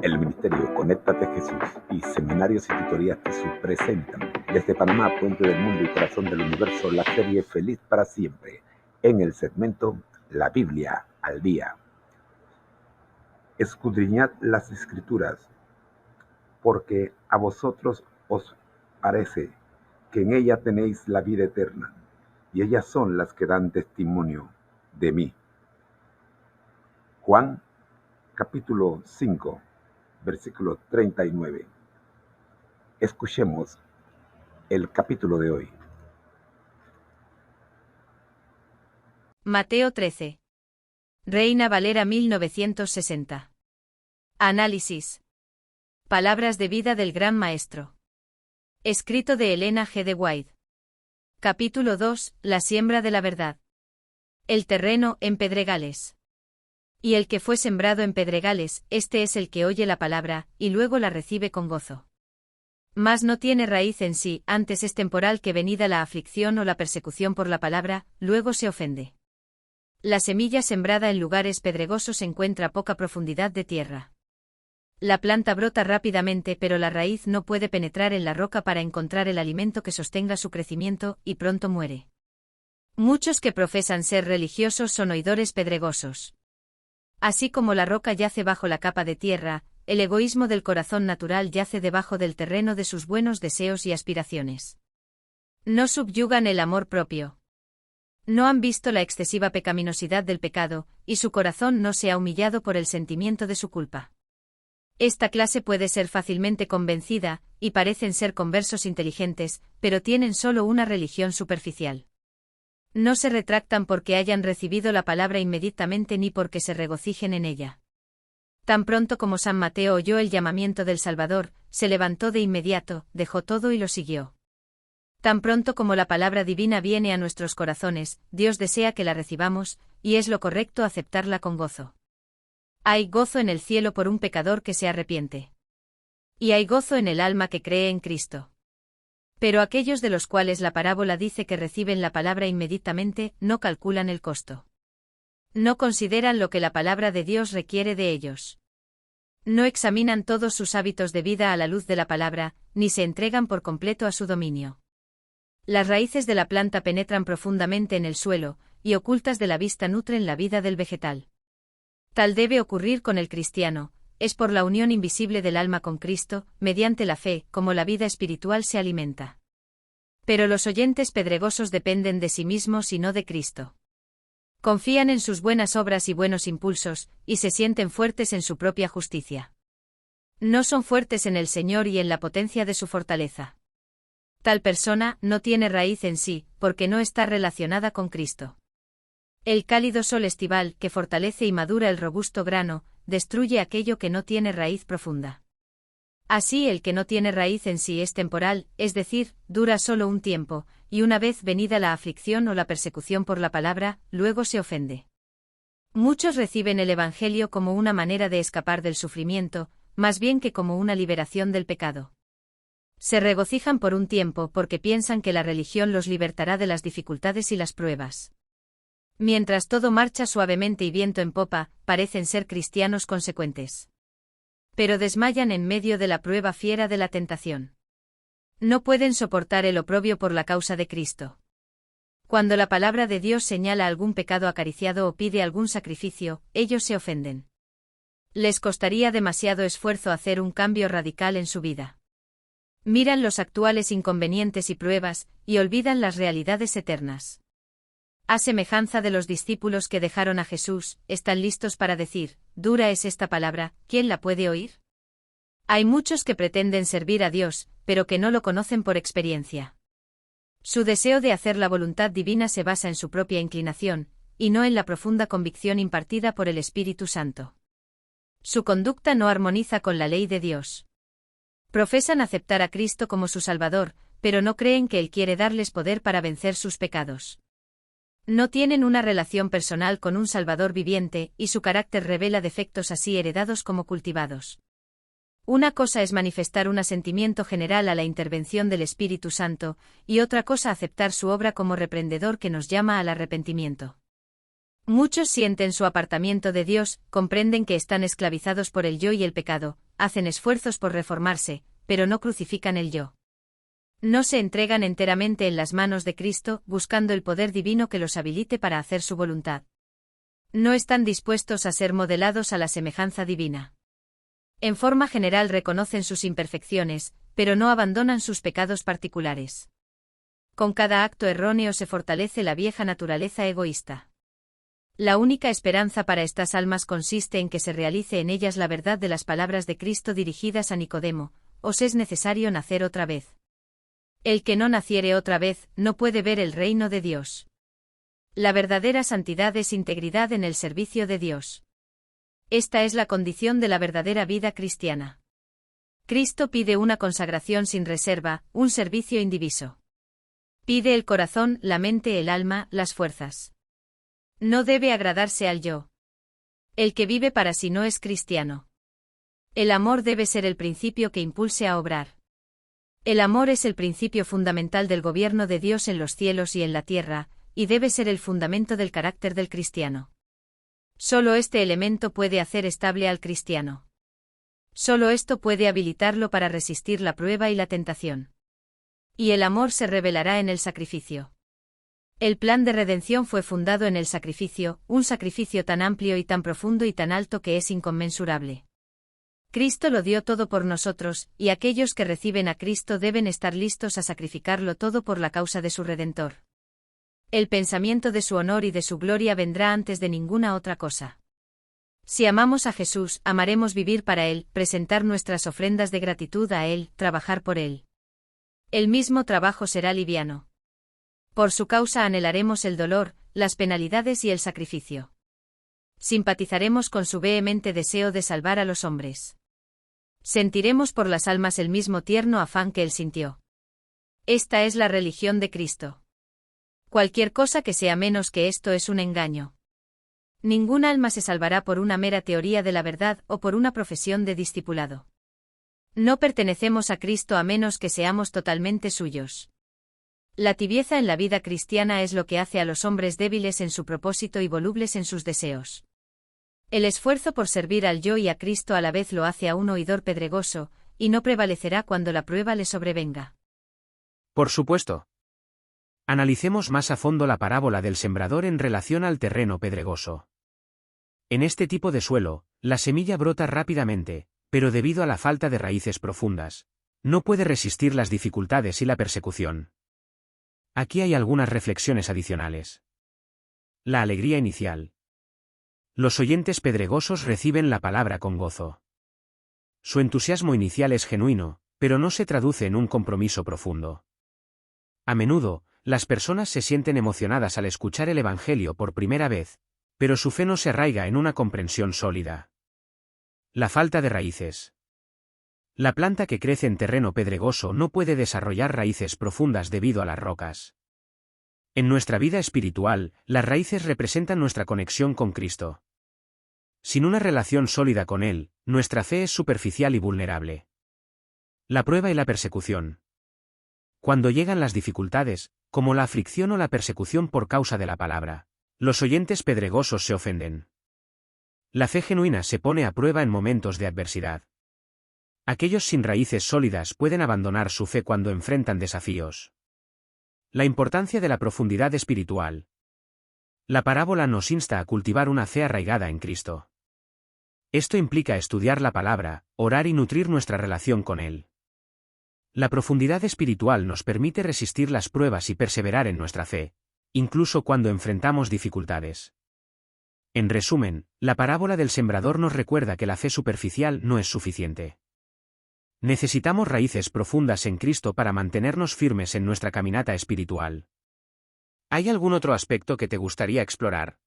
El Ministerio Conéctate Jesús y Seminarios y Tutorías Jesús presentan desde Panamá, Puente del Mundo y Corazón del Universo, la serie Feliz para Siempre, en el segmento La Biblia al Día. Escudriñad las Escrituras, porque a vosotros os parece que en ella tenéis la vida eterna, y ellas son las que dan testimonio de mí. Juan, capítulo 5, versículo 39. Escuchemos el capítulo de hoy. Mateo 13. Reina Valera 1960. Análisis. Palabras de vida del Gran Maestro. Escrito de Elena G. de White. Capítulo 2. La siembra de la verdad. El terreno en pedregales. Y el que fue sembrado en pedregales, este es el que oye la palabra, y luego la recibe con gozo. Mas no tiene raíz en sí, antes es temporal, que venida la aflicción o la persecución por la palabra, luego se ofende. La semilla sembrada en lugares pedregosos encuentra poca profundidad de tierra. La planta brota rápidamente, pero la raíz no puede penetrar en la roca para encontrar el alimento que sostenga su crecimiento, y pronto muere. Muchos que profesan ser religiosos son oidores pedregosos. Así como la roca yace bajo la capa de tierra, el egoísmo del corazón natural yace debajo del terreno de sus buenos deseos y aspiraciones. No subyugan el amor propio. No han visto la excesiva pecaminosidad del pecado, y su corazón no se ha humillado por el sentimiento de su culpa. Esta clase puede ser fácilmente convencida, y parecen ser conversos inteligentes, pero tienen solo una religión superficial. No se retractan porque hayan recibido la palabra inmediatamente ni porque se regocijen en ella. Tan pronto como San Mateo oyó el llamamiento del Salvador, se levantó de inmediato, dejó todo y lo siguió. Tan pronto como la palabra divina viene a nuestros corazones, Dios desea que la recibamos, y es lo correcto aceptarla con gozo. Hay gozo en el cielo por un pecador que se arrepiente. Y hay gozo en el alma que cree en Cristo. Pero aquellos de los cuales la parábola dice que reciben la palabra inmediatamente, no calculan el costo. No consideran lo que la palabra de Dios requiere de ellos. No examinan todos sus hábitos de vida a la luz de la palabra, ni se entregan por completo a su dominio. Las raíces de la planta penetran profundamente en el suelo, y ocultas de la vista nutren la vida del vegetal. Tal debe ocurrir con el cristiano. Es por la unión invisible del alma con Cristo, mediante la fe, como la vida espiritual se alimenta. Pero los oyentes pedregosos dependen de sí mismos y no de Cristo. Confían en sus buenas obras y buenos impulsos, y se sienten fuertes en su propia justicia. No son fuertes en el Señor y en la potencia de su fortaleza. Tal persona no tiene raíz en sí, porque no está relacionada con Cristo. El cálido sol estival, que fortalece y madura el robusto grano, destruye aquello que no tiene raíz profunda. Así el que no tiene raíz en sí es temporal, es decir, dura solo un tiempo, y una vez venida la aflicción o la persecución por la palabra, luego se ofende. Muchos reciben el Evangelio como una manera de escapar del sufrimiento, más bien que como una liberación del pecado. Se regocijan por un tiempo porque piensan que la religión los libertará de las dificultades y las pruebas. Mientras todo marcha suavemente y viento en popa, parecen ser cristianos consecuentes. Pero desmayan en medio de la prueba fiera de la tentación. No pueden soportar el oprobio por la causa de Cristo. Cuando la palabra de Dios señala algún pecado acariciado o pide algún sacrificio, ellos se ofenden. Les costaría demasiado esfuerzo hacer un cambio radical en su vida. Miran los actuales inconvenientes y pruebas, y olvidan las realidades eternas. A semejanza de los discípulos que dejaron a Jesús, están listos para decir, dura es esta palabra, ¿quién la puede oír? Hay muchos que pretenden servir a Dios, pero que no lo conocen por experiencia. Su deseo de hacer la voluntad divina se basa en su propia inclinación, y no en la profunda convicción impartida por el Espíritu Santo. Su conducta no armoniza con la ley de Dios. Profesan aceptar a Cristo como su Salvador, pero no creen que Él quiere darles poder para vencer sus pecados. No tienen una relación personal con un Salvador viviente, y su carácter revela defectos así heredados como cultivados. Una cosa es manifestar un asentimiento general a la intervención del Espíritu Santo, y otra cosa aceptar su obra como reprendedor que nos llama al arrepentimiento. Muchos sienten su apartamiento de Dios, comprenden que están esclavizados por el yo y el pecado, hacen esfuerzos por reformarse, pero no crucifican el yo. No se entregan enteramente en las manos de Cristo, buscando el poder divino que los habilite para hacer su voluntad. No están dispuestos a ser modelados a la semejanza divina. En forma general reconocen sus imperfecciones, pero no abandonan sus pecados particulares. Con cada acto erróneo se fortalece la vieja naturaleza egoísta. La única esperanza para estas almas consiste en que se realice en ellas la verdad de las palabras de Cristo dirigidas a Nicodemo: os es necesario nacer otra vez. El que no naciere otra vez, no puede ver el reino de Dios. La verdadera santidad es integridad en el servicio de Dios. Esta es la condición de la verdadera vida cristiana. Cristo pide una consagración sin reserva, un servicio indiviso. Pide el corazón, la mente, el alma, las fuerzas. No debe agradarse al yo. El que vive para sí no es cristiano. El amor debe ser el principio que impulse a obrar. El amor es el principio fundamental del gobierno de Dios en los cielos y en la tierra, y debe ser el fundamento del carácter del cristiano. Solo este elemento puede hacer estable al cristiano. Solo esto puede habilitarlo para resistir la prueba y la tentación. Y el amor se revelará en el sacrificio. El plan de redención fue fundado en el sacrificio, un sacrificio tan amplio y tan profundo y tan alto que es inconmensurable. Cristo lo dio todo por nosotros, y aquellos que reciben a Cristo deben estar listos a sacrificarlo todo por la causa de su Redentor. El pensamiento de su honor y de su gloria vendrá antes de ninguna otra cosa. Si amamos a Jesús, amaremos vivir para Él, presentar nuestras ofrendas de gratitud a Él, trabajar por Él. El mismo trabajo será liviano. Por su causa anhelaremos el dolor, las penalidades y el sacrificio. Simpatizaremos con su vehemente deseo de salvar a los hombres. Sentiremos por las almas el mismo tierno afán que él sintió. Esta es la religión de Cristo. Cualquier cosa que sea menos que esto es un engaño. Ningún alma se salvará por una mera teoría de la verdad o por una profesión de discipulado. No pertenecemos a Cristo a menos que seamos totalmente suyos. La tibieza en la vida cristiana es lo que hace a los hombres débiles en su propósito y volubles en sus deseos. El esfuerzo por servir al yo y a Cristo a la vez lo hace a un oidor pedregoso, y no prevalecerá cuando la prueba le sobrevenga. Por supuesto. Analicemos más a fondo la parábola del sembrador en relación al terreno pedregoso. En este tipo de suelo, la semilla brota rápidamente, pero debido a la falta de raíces profundas, no puede resistir las dificultades y la persecución. Aquí hay algunas reflexiones adicionales. La alegría inicial. Los oyentes pedregosos reciben la palabra con gozo. Su entusiasmo inicial es genuino, pero no se traduce en un compromiso profundo. A menudo, las personas se sienten emocionadas al escuchar el Evangelio por primera vez, pero su fe no se arraiga en una comprensión sólida. La falta de raíces. La planta que crece en terreno pedregoso no puede desarrollar raíces profundas debido a las rocas. En nuestra vida espiritual, las raíces representan nuestra conexión con Cristo. Sin una relación sólida con Él, nuestra fe es superficial y vulnerable. La prueba y la persecución. Cuando llegan las dificultades, como la aflicción o la persecución por causa de la palabra, los oyentes pedregosos se ofenden. La fe genuina se pone a prueba en momentos de adversidad. Aquellos sin raíces sólidas pueden abandonar su fe cuando enfrentan desafíos. La importancia de la profundidad espiritual. La parábola nos insta a cultivar una fe arraigada en Cristo. Esto implica estudiar la palabra, orar y nutrir nuestra relación con Él. La profundidad espiritual nos permite resistir las pruebas y perseverar en nuestra fe, incluso cuando enfrentamos dificultades. En resumen, la parábola del sembrador nos recuerda que la fe superficial no es suficiente. Necesitamos raíces profundas en Cristo para mantenernos firmes en nuestra caminata espiritual. ¿Hay algún otro aspecto que te gustaría explorar?